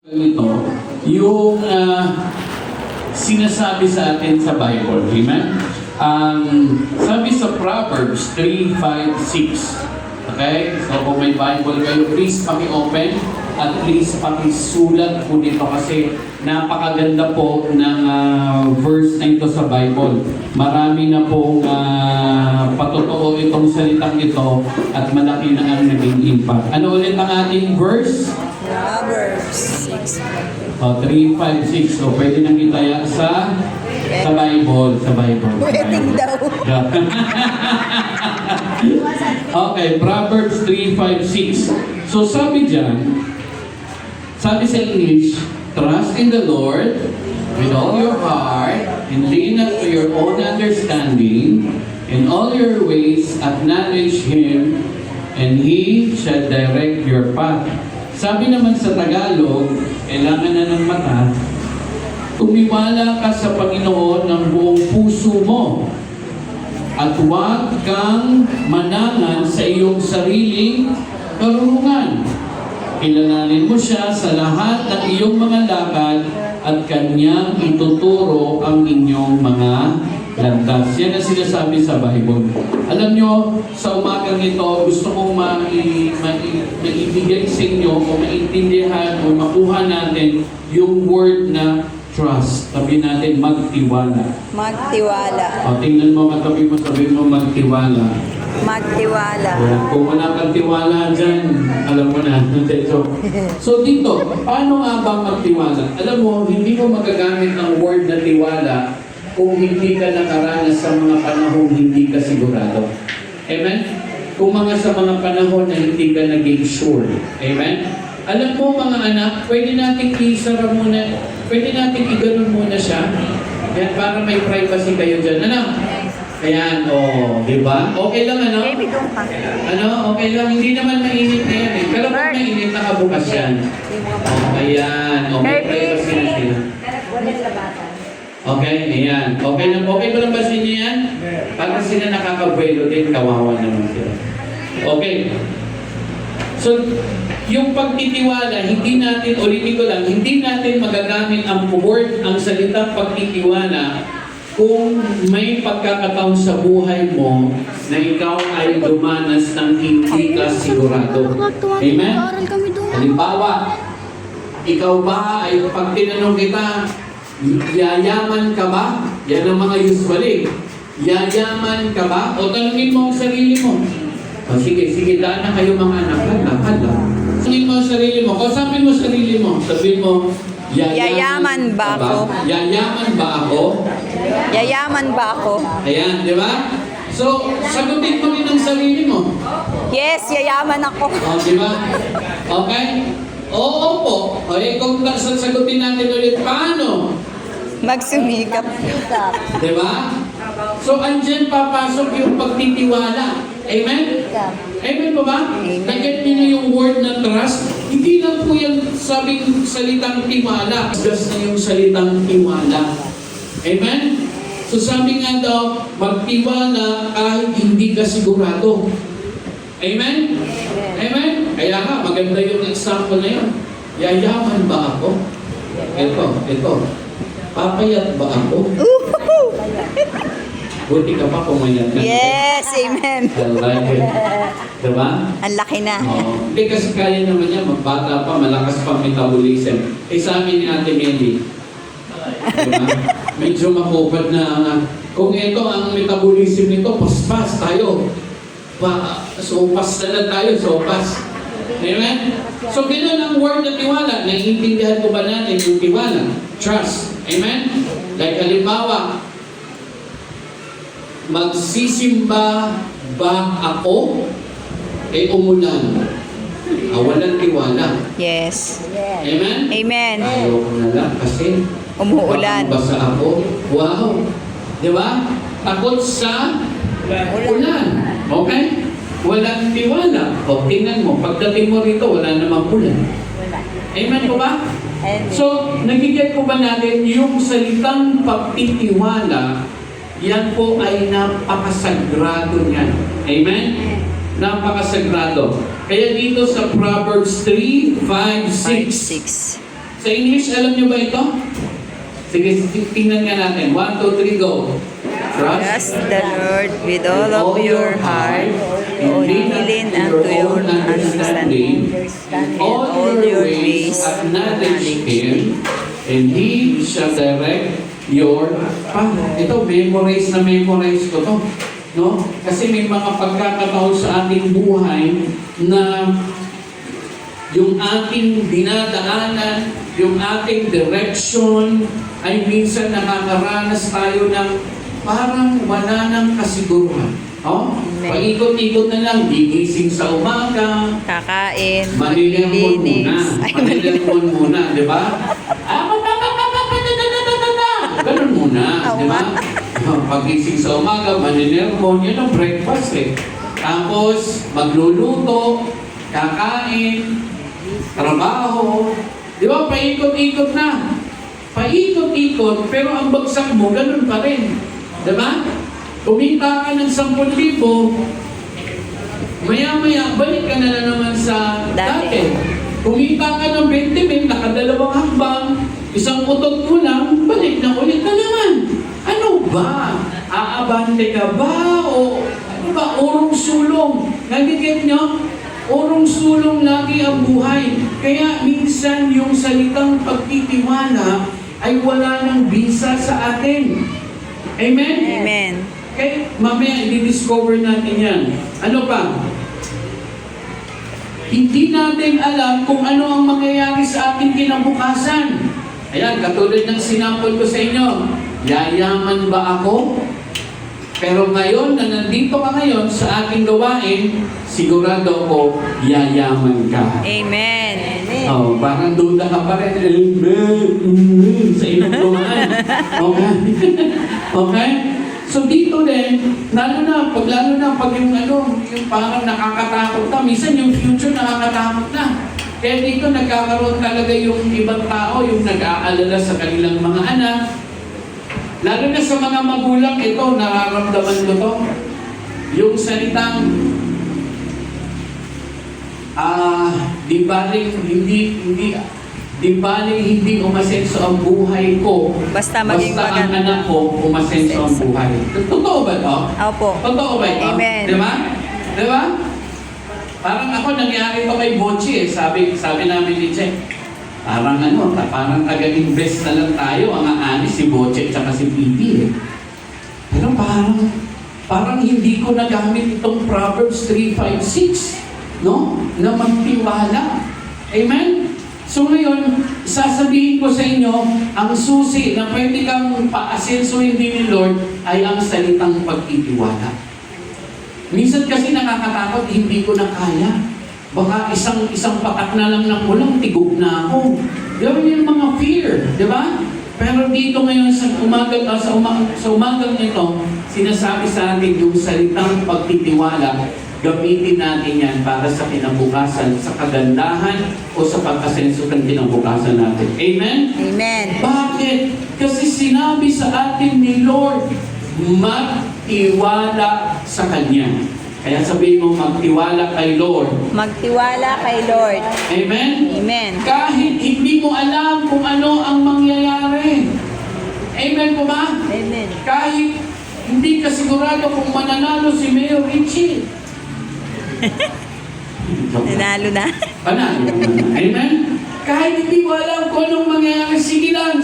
Ito, yung sinasabi sa atin sa Bible. Amen? Sabi sa Proverbs 3, 5, 6. Okay? So kung may Bible kayo, please paki-open at please paki-sulat po dito kasi napakaganda po ng verse na ito sa Bible. Marami na pong patotoo itong salitang ito at malaki na ang naging impact. Ano ulit ang ating verse? Proverbs 6. 3, 5, 6. So, pwede nang itaya sa Bible. Sa Bible. Wedding daw. Okay, Proverbs 3, 5, 6. So, sabi dyan, sabi sa English, trust in the Lord with all your heart and lean not to your own understanding. In all your ways acknowledge Him and He shall direct your path. Sabi naman sa Tagalog, kailangan na ng mata, tumiwala ka sa Panginoon ng buong puso mo at huwag kang manangan sa iyong sariling karunungan. Kilalanin mo siya sa lahat ng iyong mga lakad at kanyang ituturo ang inyong mga landas. Yan ang sinasabi sa Bible. Alam nyo, sa umagang ito, gusto kong maibigay sa inyo o maintindihan o makuha natin yung word na trust. Sabi natin, magtiwala. Magtiwala. O, tingnan mo, katabi mo, sabi mo, magtiwala. Magtiwala. Kung wala kang tiwala dyan, alam mo na. So dito, paano nga ba magtiwala? Alam mo, hindi mo magagamit ng word na tiwala kung hindi ka nakaranas sa mga panahong hindi ka sigurado. Amen? Kung sa mga panahon na hindi ka naging sure. Amen? Alam mo mga anak, pwede natin isara muna, pwede natin iganon muna siya. Yan, para may privacy kayo dyan. Ano? Ayan, di ba? Okay lang, ano? Okay lang, hindi naman mainit na yan eh. Pero pag mainit, nakabukas yan. Ayan, may privacy na sila. Okay, ayan. Okay ba lang ba sa inyo yan? Para sila nakakabuelo din, kawawa naman sila. Okay. So, yung pagtitiwala, hindi natin, ulitin ko lang, hindi natin magagamit ang word, ang salitang pagtitiwala kung may pagkakataon sa buhay mo na ikaw ay dumanas ng hindi ka sigurado. Amen? Halimbawa, ikaw ba ay pag tinanong kita, yayaman ka ba? Yan ang mga usually. Yayaman ka ba? O tanungin mo ang sarili mo. O sige, daan na kayo mga anak. Hala. Tanungin mo ang sarili mo. Kausapin mo sarili mo. Sabihin mo, yayaman ba ako? Yayaman ba ako? Yayaman ba ako? Ayan, di ba? So, sagutin mo rin ang sarili mo. Yes, yayaman ako. O, di ba? Okay? Oo po. Okay, kung sagutin natin ulit, paano? Magsumikap. Di ba? So, andyan papasok yung pagtitiwala. Amen? Amen po ba? Nag-get nyo na yung word na trust? Hindi lang po yung sabing salitang tiwala. Gas na yung salitang tiwala. Amen? So, sabi nga daw, magtiwala kahit hindi ka sigurado. Amen? Amen? Kaya nga, maganda yung example na yun. Yayaman ba ako? Ito. Papayat ba ako? Buti ka pa pumayat ka. Yes, amen. Diba? Ang laki na. Hindi kasi kaya naman yan, magbata pa, malakas pa metabolism. Sa amin ni Ate Melly, diba? Medyo makupad na, kung ito ang metabolism nito, paspas tayo. Sopas na lang tayo, sopas. Amen? So, ganoon ang word na tiwala. Naiintindihan ko ba natin yung tiwala? Trust. Amen? Like halimbawa, magsisimba ba ako? Umulan. Walang tiwala. Yes. Amen? Amen. Ayoko na lang kasi umuulan. basa ako. Wow. Di ba? Takot sa ulan. Okay? Walang tiwala. O, tingnan mo. Pagdating mo rito, wala namang ulan. Amen po ba? So, nagigit po ba natin yung salitang pagtitiwala, yan po ay napakasagrado niyan. Amen? Napakasagrado. Kaya dito sa Proverbs 3, 5, 6, Sa English, alam nyo ba ito? Sige, tingnan nga natin. 1, 2, 3, go. Trust the Lord with all of your heart, and lean unto your own understanding. In all your ways acknowledge Him, and He shall direct your path. Ito, memorize ko to. No? Kasi may mga pagkakataon sa ating buhay na yung ating dinadaanan, yung ating direction, ay minsan nakakaranas tayo ng parang wala ng kasiguruhan. Oh? Amen. Paikot-ikot na lang, gigising sa umaga, Kakain, manilemon muna. maglilinis. Ay, Manilemon muna, di ba? Ganun muna, di ba? Pagising sa umaga, manilemon, yun ang breakfast eh. Tapos, magluluto, kakain, trabaho, di ba? Paikot-ikot na. Paikot-ikot, pero ang bagsak mo, ganun pa rin. Di ba? Kumita ka ng 10,000, maya-maya, balik ka na naman sa dati. Kumita ka ng 20,000, nakadalawang hakbang, isang utot mo lang, balik na ulit na naman. Ano ba? Aabante ka ba? O ano ba? Urong sulong. Nagigit nyo? Urong sulong lagi ang buhay. Kaya minsan yung salitang pagtitiwala ay wala ng bisa sa atin. Amen? Amen. Okay, mamaya i-discover natin yan. Ano pa? Hindi natin alam kung ano ang mangyayari sa ating kinabukasan. Ayan, katulad ng sinampol ko sa inyo. Yayaman ba ako? Pero ngayon, na nandito ka ngayon sa ating gawain, sigurado ko, yayaman ka. Amen. Amen. Oh, parang duda ka pa rin. Sa inyong dumaan. Okay? Okay? So dito din, lalo na pag yung yung parang nakakatakot na, minsan yung future nakakatakot na. Kaya dito nagkakaroon talaga yung ibang tao, yung nag-aalala sa kanilang mga anak. Lalo na sa mga magulang, ito, nararamdaman ko to. Yung salitang, di baling hindi umasenso ang buhay ko. Basta maging ang maganda. anak ko, umasenso ang buhay. Totoo ba to? Opo. Totoo ba ito? Amen. Di ba? Di ba? Parang ako, nangyari to kay Bochi eh. Sabi namin ni Che, parang parang taga-invest na lang tayo. Ang aanis si Boche at si Pipi eh. Pero parang hindi ko nagamit itong Proverbs 3:5-6, no? Na magtiwala. Amen? So ngayon, sasabihin ko sa inyo, ang susi na pwede kang paasensuhin din ni Lord ay ang salitang pagtitiwala. Minsan kasi nakakatakot, hindi ko na kaya. Baka isang patak na lang ng ulang, tigog na ako. Gawin yung mga fear, di ba? Pero dito ngayon sa umagang ito, sinasabi sa atin yung salitang pagtitiwala, gamitin natin yan para sa kinabukasan, sa kagandahan o sa pagkasenso ng kinabukasan natin. Amen? Amen. Bakit? Kasi sinabi sa atin ni Lord, magtiwala sa Kanya. Kaya sabihin mo, magtiwala kay Lord. Magtiwala kay Lord. Amen? Amen. Kahit hindi mo alam kung ano ang mangyayari. Amen po ba? Amen. Kahit hindi ka sigurado kung mananalo si Mayor Richie. Nanalo na. Panalo naman. Amen? Kahit hindi mo alam kung anong mangyayari, sige lang,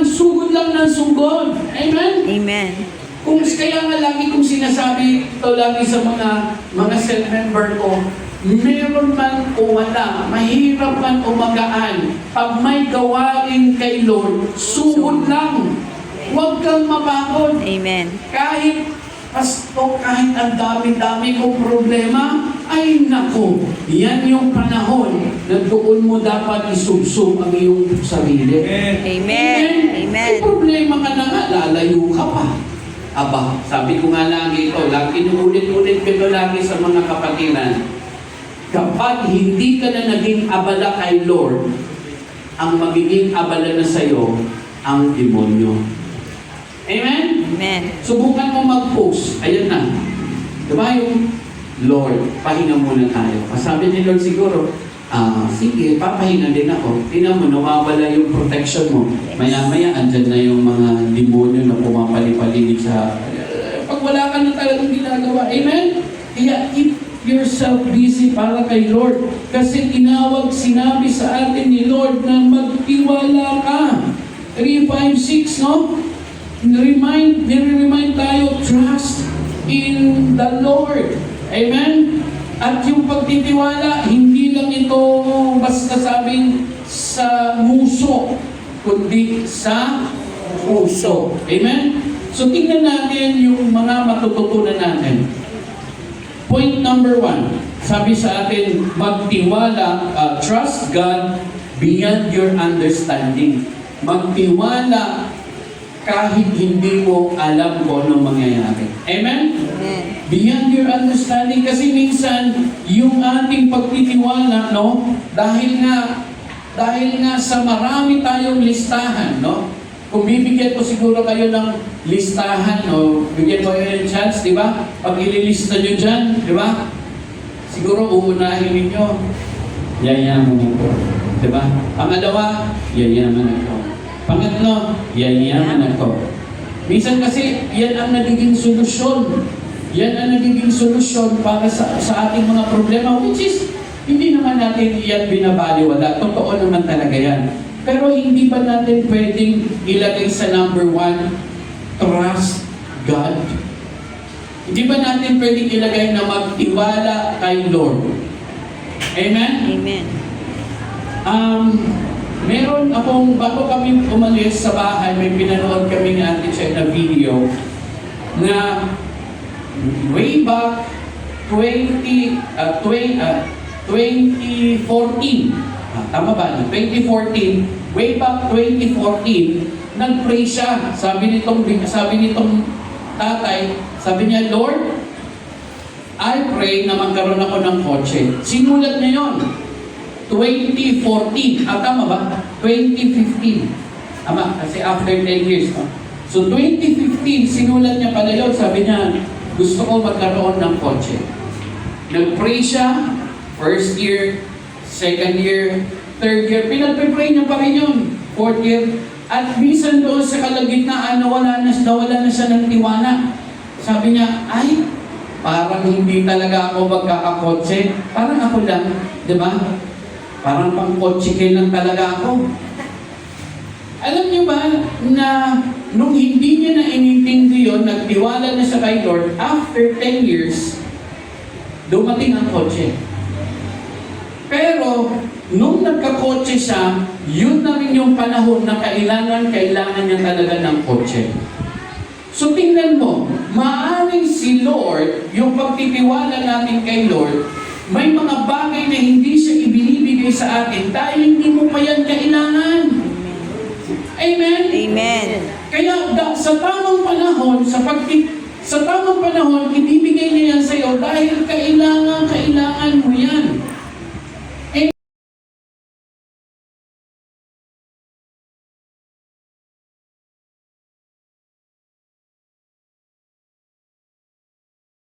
sugod lang ng sugod. Amen? Amen. Kung kaya nga lagi kong sinasabi ito lagi sa mga self-member ko, meron man o wala, mahirap man o magaan, pag may gawain kay Lord, sugod lang. Huwag kang mapagod. Amen. Kahit kahit ang dami-dami kong problema, ay nako, yan yung panahon na doon mo dapat isubsub ang iyong sarili. Amen. Amen. May problema ka na nga, lalayo ka pa. Aba, sabi ko nga lagi ito, inuulit-ulit ko ito lagi sa mga kapatiran. Kapag hindi ka na naging abala kay Lord, ang magiging abala na sa'yo, ang demonyo. Amen? Amen. Subukan mo mag-post. Ayan na. Diba yung Lord, pahinga muna tayo. Sabi ni Lord siguro, sige, papahinga din ako. Tingnan mo, nawawala yung protection mo. Maya-maya, andyan na yung mga demonyo na pumapali-paligid sa... pag wala ka na talagang ginagawa. Amen? Kaya keep yourself busy para kay Lord. Kasi sinabi sa atin ni Lord na magtiwala ka. 3:5-6, no? Nire-remind tayo, trust in the Lord. Amen? At yung pagtitiwala, hindi lang ito basta sabing sa muso, kundi sa puso. Amen? So tingnan natin yung mga matututunan natin. Point number 1, sabi sa atin, magtiwala, trust God beyond your understanding. Magtiwala kahit hindi mo alam kung anong mangyayari. Amen? Amen. Beyond your understanding. Kasi minsan, yung ating pagtitiwala, no? Dahil nga sa marami tayong listahan, no? Kung bibigyan ko siguro kayo ng listahan, no? Bigyan ko kayo ng chance, di ba? Pag ililista nyo dyan, di ba? Siguro uunahin ninyo, yayaman ako. Di ba? Pangalawa, yayaman ako. Pangatlo, yayaman ako. Minsan kasi, yan ang nagiging solusyon. Yan ang nagiging solusyon para sa ating mga problema, which is, hindi naman natin yan binabaliwala. Totoo naman talaga yan. Pero hindi ba natin pwedeng ilagay sa number 1, trust God? Hindi ba natin pwedeng ilagay na magtiwala kay Lord? Amen? Amen. Meron akong, bago kami umalis sa bahay, may pinanood kami ni Ate Che na video na way back 2014, tama ba? 2014, way back 2014, nag-pray siya. Sabi nitong tatay, sabi niya, Lord, I pray na magkaroon ako ng kotse. Sinulat niya yon. 2014. Tama ba? 2015. Tama, kasi after 10 years. No? So 2015, sinulat niya pala yun. Sabi niya, gusto ko magkaroon ng kotse. Nag-pray siya, first year, second year, third year. Pinag-pray niya pa rin yun. Fourth year. At minsan doon sa kalagitnaan, nawala na siya ng tiwala. Sabi niya, ay, parang hindi talaga ako magkakakotse. Parang ako lang, di ba? Parang pang-kotse lang talaga ako. Alam niyo ba na nung hindi niya na inintindi yun, nagtiwala na siya kay Lord, after 10 years, dumating ang kotse. Pero, nung nagkakotse siya, yun na rin yung panahon na kailangan niya talaga ng kotse. So tingnan mo, maaaring si Lord, yung pagtitiwala natin kay Lord, may mga bagay na hindi siya ibinibigay sa atin dahil hindi mo pa yan kailangan. Amen? Amen. Kaya sa tamang panahon, ibibigay niya yan sa iyo dahil kailangan mo yan.